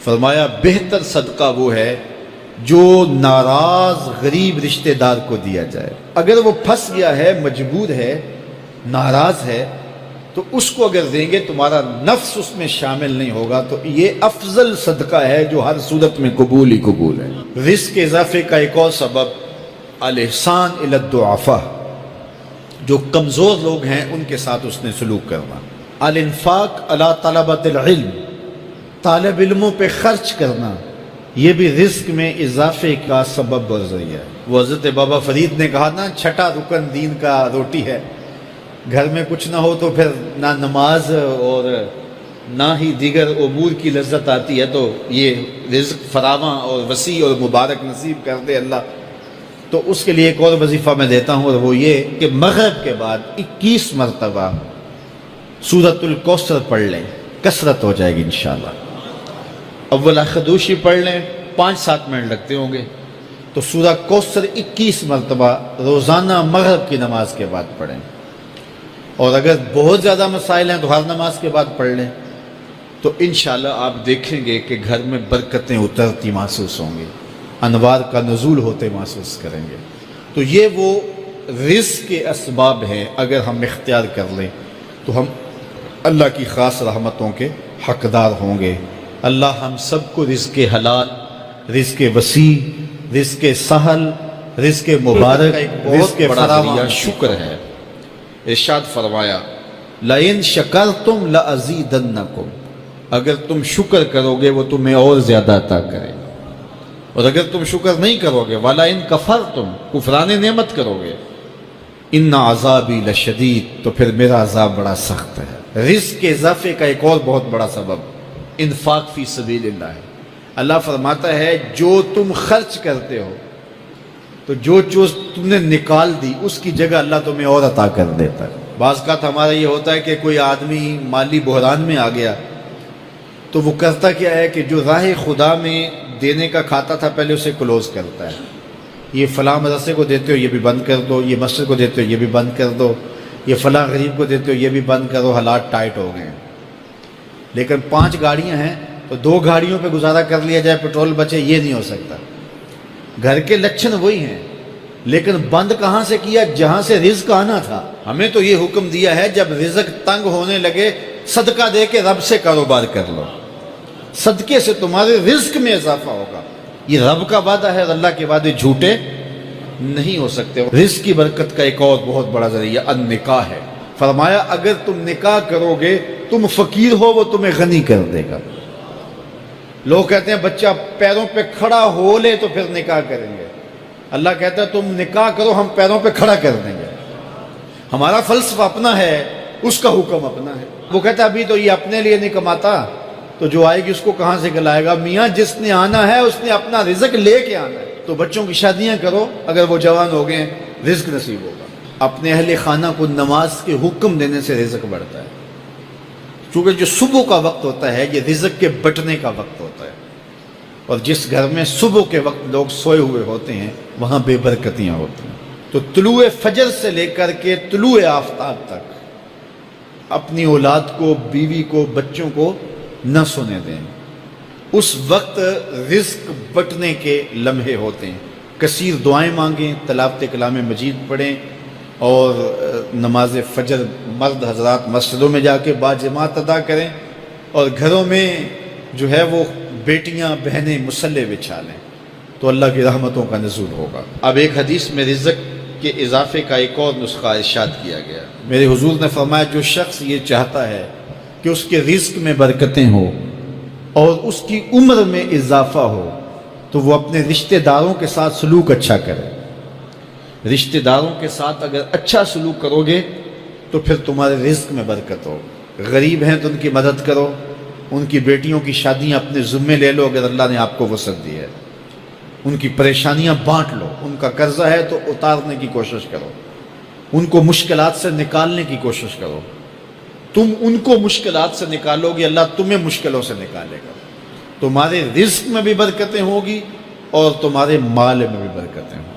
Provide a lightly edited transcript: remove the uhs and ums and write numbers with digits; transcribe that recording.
فرمایا بہتر صدقہ وہ ہے جو ناراض غریب رشتہ دار کو دیا جائے. اگر وہ پھنس گیا ہے، مجبور ہے، ناراض ہے، تو اس کو اگر دیں گے تمہارا نفس اس میں شامل نہیں ہوگا، تو یہ افضل صدقہ ہے جو ہر صورت میں قبول ہی قبول ہے. رزق اضافے کا ایک اور سبب الاحسان الی الضعفاء، جو کمزور لوگ ہیں ان کے ساتھ اس نے سلوک کرنا. الانفاق علی طلبۃ العلم، طالب علموں پہ خرچ کرنا، یہ بھی رزق میں اضافے کا سبب اور ذریعہ ہے. وہ حضرت بابا فرید نے کہا نا، چھٹا رکن دین کا روٹی ہے. گھر میں کچھ نہ ہو تو پھر نہ نماز اور نہ ہی دیگر امور کی لذت آتی ہے. تو یہ رزق فراواں اور وسیع اور مبارک نصیب کر دے اللہ. تو اس کے لیے ایک اور وظیفہ میں دیتا ہوں، اور وہ یہ کہ مغرب کے بعد 21 مرتبہ سورۃ الکوثر پڑھ لیں، کثرت ہو جائے گی انشاءاللہ. اول خدوشی پڑھ لیں، 5-7 منٹ لگتے ہوں گے. تو سورہ کوثر 21 مرتبہ روزانہ مغرب کی نماز کے بعد پڑھیں. اور اگر بہت زیادہ مسائل ہیں تو ہر نماز کے بعد پڑھ لیں. تو انشاءاللہ آپ دیکھیں گے کہ گھر میں برکتیں اترتی محسوس ہوں گی، انوار کا نزول ہوتے محسوس کریں گے. تو یہ وہ رزق کے اسباب ہیں، اگر ہم اختیار کر لیں تو ہم اللہ کی خاص رحمتوں کے حقدار ہوں گے. اللہ ہم سب کو رزق حلال، رزق وسیع، رزق سہل، رزق مبارک، رزق فراوان شکر ہے. ارشاد فرمایا لَإِن شَكَرْتُمْ لَأَزِيدَنَّكُمْ، اگر تم شکر کرو گے وہ تمہیں اور زیادہ عطا کرے گا. اور اگر تم شکر نہیں کرو گے وَلَئِن كَفَرْتُمْ، کفران نعمت کرو گے، إِنَّ عَذَابِي لَشَدِيدٌ، تو پھر میرا عذاب بڑا سخت ہے. رزق کے اضافے کا ایک اور بہت بڑا سبب انفاق فی سبیل اللہ ہے. اللہ فرماتا ہے جو تم خرچ کرتے ہو، تو جو چیز تم نے نکال دی اس کی جگہ اللہ تمہیں اور عطا کر دیتا ہے. بعض اوقات ہمارا یہ ہوتا ہے کہ کوئی آدمی مالی بحران میں آ گیا تو وہ کرتا کیا ہے کہ جو راہ خدا میں دینے کا کھاتا تھا پہلے اسے کلوز کرتا ہے. یہ فلاں مدرسے کو دیتے ہو یہ بھی بند کر دو، یہ مسجد کو دیتے ہو یہ بھی بند کر دو، یہ فلاں غریب کو دیتے ہو یہ بھی بند کرو، حالات ٹائٹ ہو گئے ہیں. لیکن 5 گاڑیاں ہیں تو 2 گاڑیوں پہ گزارا کر لیا جائے، پیٹرول بچے، یہ نہیں ہو سکتا. گھر کے لچھن وہی ہیں، لیکن بند کہاں سے کیا؟ جہاں سے رزق آنا تھا. ہمیں تو یہ حکم دیا ہے جب رزق تنگ ہونے لگے صدقہ دے کے رب سے کاروبار کر لو، صدقے سے تمہارے رزق میں اضافہ ہوگا. یہ رب کا وعدہ ہے، اللہ کے وعدے جھوٹے نہیں ہو سکتے. رزق کی برکت کا ایک اور بہت بڑا ذریعہ النکاح ہے. فرمایا اگر تم نکاح کرو گے، تم فقیر ہو وہ تمہیں غنی کر دے گا. لوگ کہتے ہیں بچہ پیروں پہ کھڑا ہو لے تو پھر نکاح کریں گے. اللہ کہتا ہے تم نکاح کرو، ہم پیروں پہ کھڑا کر دیں گے. ہمارا فلسفہ اپنا ہے، اس کا حکم اپنا ہے. وہ کہتا ہے ابھی تو یہ اپنے لیے نہیں کماتا، تو جو آئے گی اس کو کہاں سے کھلائے گا؟ میاں جس نے آنا ہے اس نے اپنا رزق لے کے آنا ہے. تو بچوں کی شادیاں کرو، اگر وہ جوان ہو گئے رزق نصیب ہوگا. اپنے اہل خانہ کو نماز کے حکم دینے سے رزق بڑھتا ہے، کیونکہ جو صبح کا وقت ہوتا ہے یہ رزق کے بٹنے کا وقت ہوتا ہے. اور جس گھر میں صبح کے وقت لوگ سوئے ہوئے ہوتے ہیں وہاں بے برکتیاں ہوتی ہیں. تو طلوع فجر سے لے کر کے طلوع آفتاب تک اپنی اولاد کو، بیوی کو، بچوں کو نہ سونے دیں. اس وقت رزق بٹنے کے لمحے ہوتے ہیں. کثیر دعائیں مانگیں، تلاوت کلام مجید پڑھیں، اور نماز فجر مرد حضرات مسجدوں میں جا کے باجماعت ادا کریں، اور گھروں میں جو ہے وہ بیٹیاں بہنیں مصلے بچھا لیں، تو اللہ کی رحمتوں کا نزول ہوگا. اب ایک حدیث میں رزق کے اضافے کا ایک اور نسخہ ارشاد کیا گیا. میرے حضور نے فرمایا جو شخص یہ چاہتا ہے کہ اس کے رزق میں برکتیں ہوں اور اس کی عمر میں اضافہ ہو تو وہ اپنے رشتہ داروں کے ساتھ سلوک اچھا کرے. رشتہ داروں کے ساتھ اگر اچھا سلوک کرو گے تو پھر تمہارے رزق میں برکت ہو. غریب ہیں تو ان کی مدد کرو، ان کی بیٹیوں کی شادیاں اپنے ذمے لے لو اگر اللہ نے آپ کو وسعت دی ہے. ان کی پریشانیاں بانٹ لو، ان کا قرضہ ہے تو اتارنے کی کوشش کرو، ان کو مشکلات سے نکالنے کی کوشش کرو. تم ان کو مشکلات سے نکالو گے، اللہ تمہیں مشکلوں سے نکالے گا. تمہارے رزق میں بھی برکتیں ہوگی اور تمہارے مال میں بھی برکتیں ہوں.